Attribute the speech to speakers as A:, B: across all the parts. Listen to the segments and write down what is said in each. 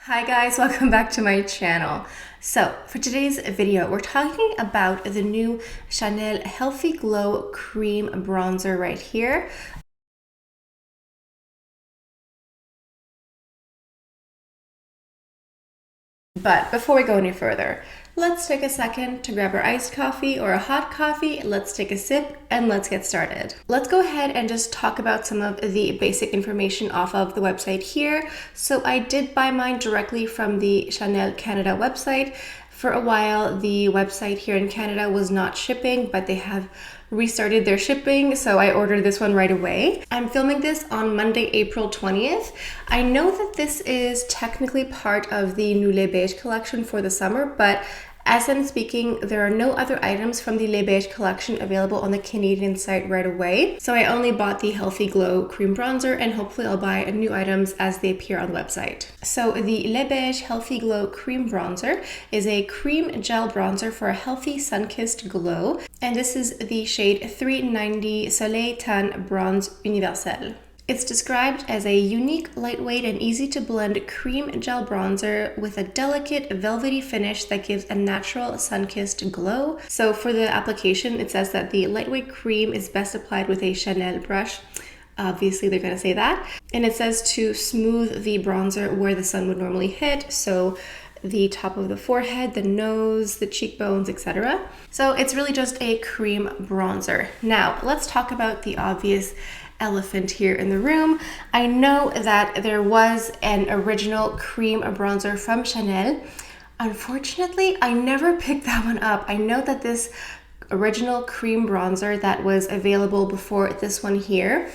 A: Hi guys, welcome back to my channel. So for today's video, we're talking about the new Chanel Healthy Glow Cream Bronzer right here. But before we go any further, let's take a second to grab our iced coffee or a hot coffee. Let's take a sip and let's get started. Let's go ahead and just talk about some of the basic information off of the website here. So I did buy mine directly from the Chanel Canada website. For a while, the website here in Canada was not shipping, but they have restarted their shipping, so I ordered this one right away. I'm filming this on Monday, April 20th. I know that this is technically part of the new Les Beiges collection for the summer, but as I'm speaking, there are no other items from the Les Beiges collection available on the Canadian site right away. So I only bought the Healthy Glow Cream Bronzer, and hopefully I'll buy new items as they appear on the website. So the Les Beiges Healthy Glow Cream Bronzer is a cream gel bronzer for a healthy sun-kissed glow. And this is the shade 390 Soleil Tan Bronze Universel. It's described as a unique, lightweight, and easy to blend cream gel bronzer with a delicate, velvety finish that gives a natural sun-kissed glow. So for the application, it says that the lightweight cream is best applied with a Chanel brush. Obviously, they're going to say that. And it says to smooth the bronzer where the sun would normally hit. So the top of the forehead, the nose, the cheekbones, etc. So it's really just a cream bronzer. Now, let's talk about the obvious elephant here in the room. I know that there was an original cream bronzer from Chanel. Unfortunately, I never picked that one up. I know that this original cream bronzer that was available before this one here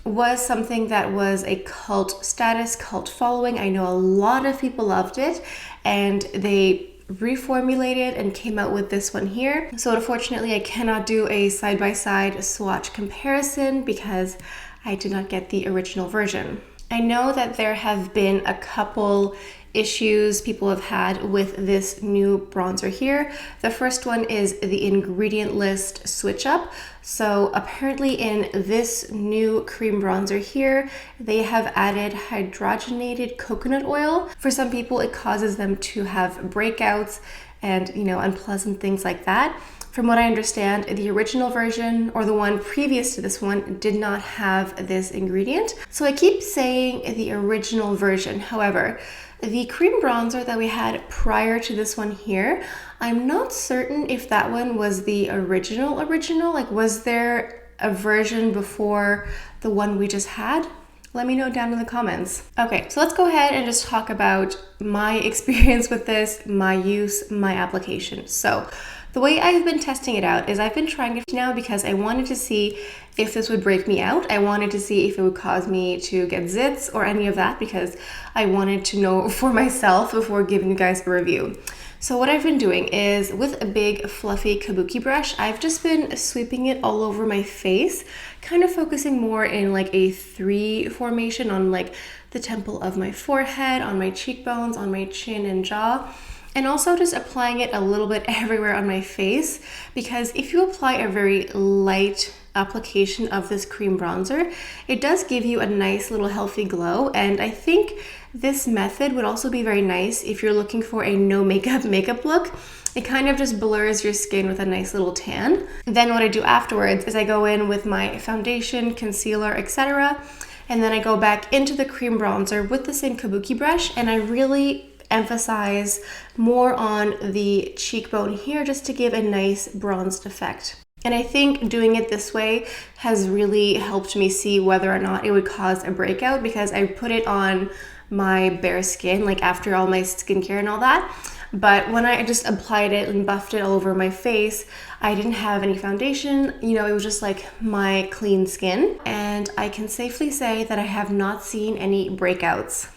A: was something that was a cult status, cult following. I know a lot of people loved it, and they reformulated and came out with this one here. So unfortunately, I cannot do a side-by-side swatch comparison because I did not get the original version. I know that there have been a couple issues people have had with this new bronzer here. The first one is the ingredient list switch up. So apparently in this new cream bronzer here, they have added hydrogenated coconut oil. For some people, it causes them to have breakouts and, unpleasant things like that. From what I understand, the original version, or the one previous to this one, did not have this ingredient. So I keep saying the original version. However, the cream bronzer that we had prior to this one here, I'm not certain if that one was the original. Like, was there a version before the one we just had? Let me know down in the comments. Okay, so let's go ahead and just talk about my experience with this, my use, my application. So the way I've been testing it out is I've been trying it now because I wanted to see if this would break me out. I wanted to see if it would cause me to get zits or any of that because I wanted to know for myself before giving you guys a review. So what I've been doing is with a big fluffy kabuki brush, I've just been sweeping it all over my face, kind of focusing more in like a 3 formation on like the temple of my forehead, on my cheekbones, on my chin and jaw. And also just applying it a little bit everywhere on my face, because if you apply a very light application of this cream bronzer, it does give you a nice little healthy glow. And I think this method would also be very nice if you're looking for a no makeup look. It kind of just blurs your skin with a nice little tan. Then what I do afterwards is I go in with my foundation, concealer, etc. And then I go back into the cream bronzer with the same kabuki brush, and I really emphasize more on the cheekbone here just to give a nice bronzed effect. And I think doing it this way has really helped me see whether or not it would cause a breakout, because I put it on my bare skin, like after all my skincare and all that. But when I just applied it and buffed it all over my face, I didn't have any foundation. It was just like my clean skin. And I can safely say that I have not seen any breakouts.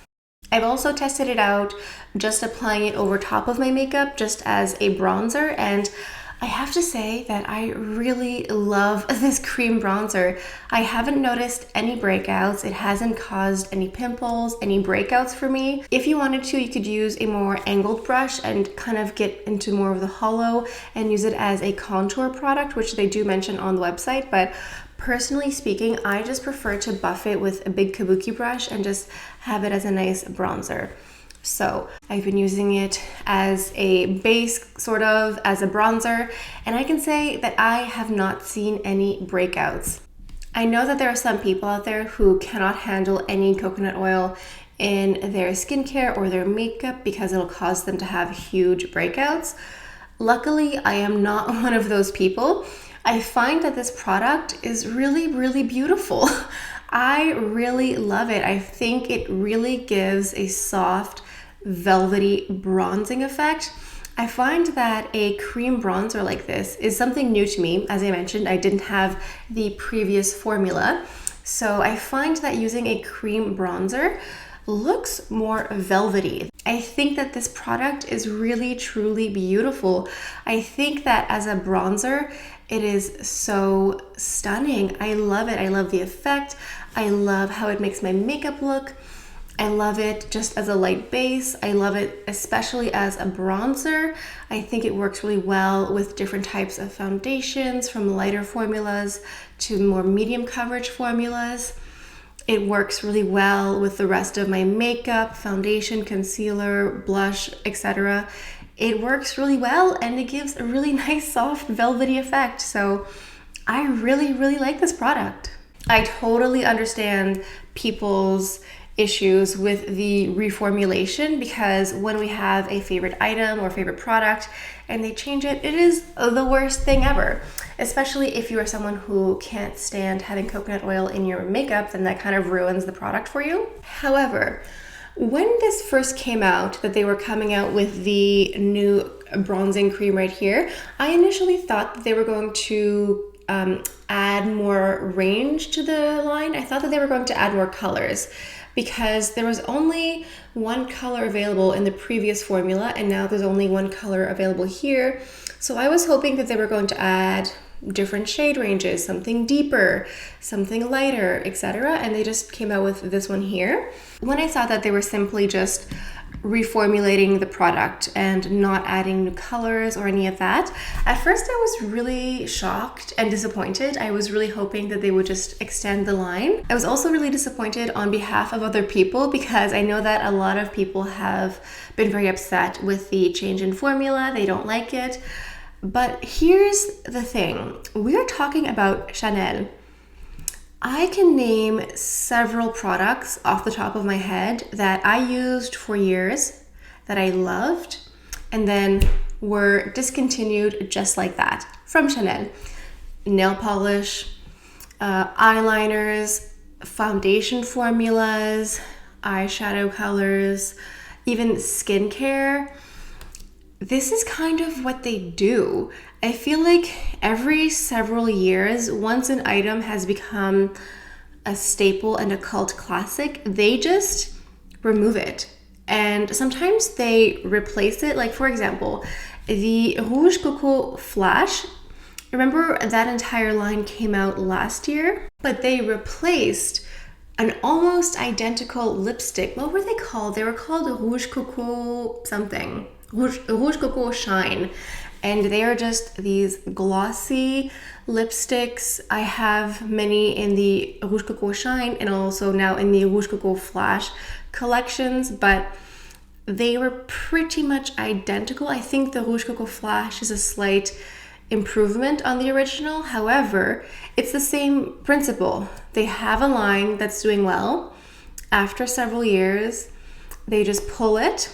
A: I've also tested it out just applying it over top of my makeup just as a bronzer, and I have to say that I really love this cream bronzer. I haven't noticed any breakouts. It hasn't caused any pimples, any breakouts for me. If you wanted to, you could use a more angled brush and kind of get into more of the hollow and use it as a contour product, which they do mention on the website, but personally speaking, I just prefer to buff it with a big kabuki brush and just have it as a nice bronzer. So I've been using it as a base, sort of as a bronzer, and I can say that I have not seen any breakouts. I know that there are some people out there who cannot handle any coconut oil in their skincare or their makeup because it'll cause them to have huge breakouts. Luckily, I am not one of those people. I find that this product is really, really beautiful. I really love it. I think it really gives a soft, velvety bronzing effect. I find that a cream bronzer like this is something new to me. As I mentioned, I didn't have the previous formula. So I find that using a cream bronzer looks more velvety. I think that this product is really, truly beautiful. I think that as a bronzer, it is so stunning. I love it. I love the effect. I love how it makes my makeup look. I love it just as a light base. I love it especially as a bronzer. I think it works really well with different types of foundations, from lighter formulas to more medium coverage formulas. It works really well with the rest of my makeup, foundation, concealer, blush, etc. It works really well, and it gives a really nice soft velvety effect. So I really, really like this product. I totally understand people's issues with the reformulation, because when we have a favorite item or favorite product and they change it, it is the worst thing ever. Especially if you are someone who can't stand having coconut oil in your makeup, then that kind of ruins the product for you. However, when this first came out, that they were coming out with the new bronzing cream right here, I initially thought that they were going to add more range to the line. I thought that they were going to add more colors, because there was only one color available in the previous formula, and now there's only one color available here. So I was hoping that they were going to add different shade ranges, something deeper, something lighter, etc. And they just came out with this one here. When I saw that they were simply just reformulating the product and not adding new colors or any of that, at first I was really shocked and disappointed. I was really hoping that they would just extend the line. I was also really disappointed on behalf of other people, because I know that a lot of people have been very upset with the change in formula. They don't like it. But here's the thing. We are talking about Chanel. I can name several products off the top of my head that I used for years, that I loved, and then were discontinued just like that from Chanel. Nail polish, eyeliners, foundation formulas, eyeshadow colors, even skincare. This is kind of what they do. I feel like every several years, once an item has become a staple and a cult classic, they just remove it. And sometimes they replace it. Like, for example, the Rouge Coco Flash. Remember that entire line came out last year, but they replaced an almost identical lipstick. What were they called? They were called Rouge Coco something. Rouge Coco Shine. And they are just these glossy lipsticks. I have many in the Rouge Coco Shine and also now in the Rouge Coco Flash collections, but they were pretty much identical. I think the Rouge Coco Flash is a slight improvement on the original. However, it's the same principle. They have a line that's doing well. After several years, they just pull it,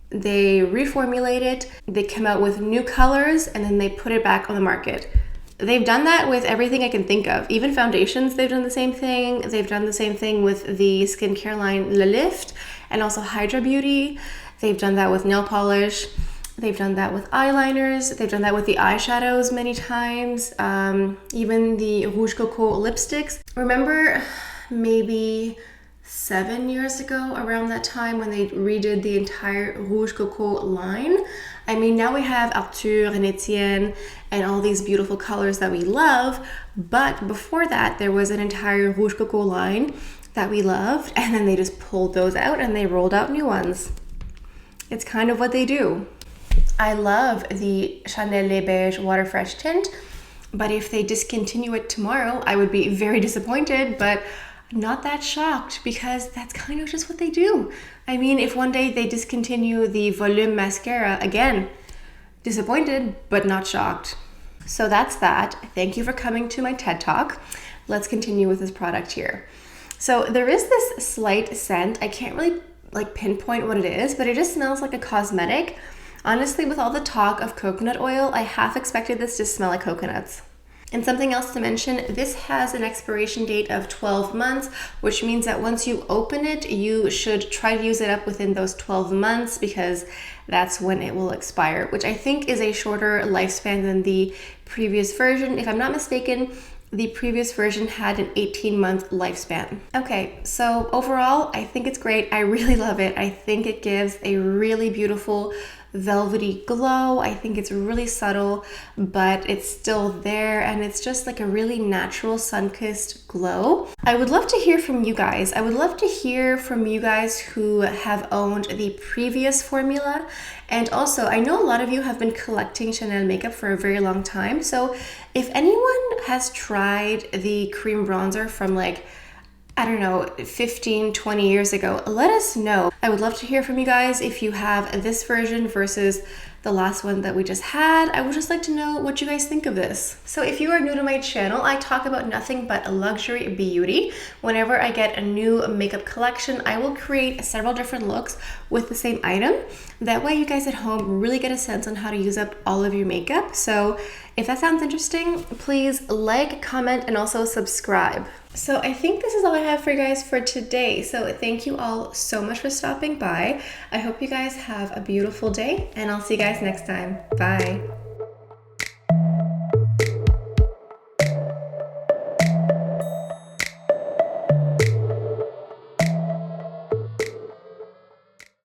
A: they reformulate it, they come out with new colors, and then they put it back on the market. They've done that with everything I can think of. Even foundations, they've done the same thing. They've done the same thing with the skincare line Le Lift and also Hydra Beauty. They've done that with nail polish. They've done that with eyeliners. They've done that with the eyeshadows many times. Even the Rouge Coco lipsticks. Remember maybe 7 years ago, around that time, when they redid the entire Rouge Coco line? I mean, now we have Arthur and Etienne and all these beautiful colors that we love, but before that, there was an entire Rouge Coco line that we loved, and then they just pulled those out and they rolled out new ones. It's kind of what they do. I love the Chanel Les Beiges Water Fresh tint, but if they discontinue it tomorrow, I would be very disappointed, but not that shocked because that's kind of just what they do. I mean, if one day they discontinue the Volume mascara, again, disappointed, but not shocked. So that's that. Thank you for coming to my TED Talk. Let's continue with this product here. So there is this slight scent. I can't really like pinpoint what it is, but it just smells like a cosmetic. Honestly, with all the talk of coconut oil, I half expected this to smell like coconuts. And something else to mention, this has an expiration date of 12 months, which means that once you open it, you should try to use it up within those 12 months because that's when it will expire, which I think is a shorter lifespan than the previous version. If I'm not mistaken, the previous version had an 18-month lifespan. Okay, so overall, I think it's great. I really love it. I think it gives a really beautiful velvety glow. I think it's really subtle, but it's still there, and it's just like a really natural sun-kissed glow. I would love to hear from you guys. I would love to hear from you guys who have owned the previous formula. And also, I know a lot of you have been collecting Chanel makeup for a very long time. So if anyone has tried the cream bronzer from like, I don't know, 15, 20 years ago, let us know. I would love to hear from you guys if you have this version versus the last one that we just had. I would just like to know what you guys think of this. So if you are new to my channel, I talk about nothing but luxury beauty. Whenever I get a new makeup collection, I will create several different looks with the same item. That way you guys at home really get a sense on how to use up all of your makeup. So if that sounds interesting, please like, comment, and also subscribe. So I think this is all I have for you guys for today. So thank you all so much for stopping by. I hope you guys have a beautiful day, and I'll see you guys next time. Bye.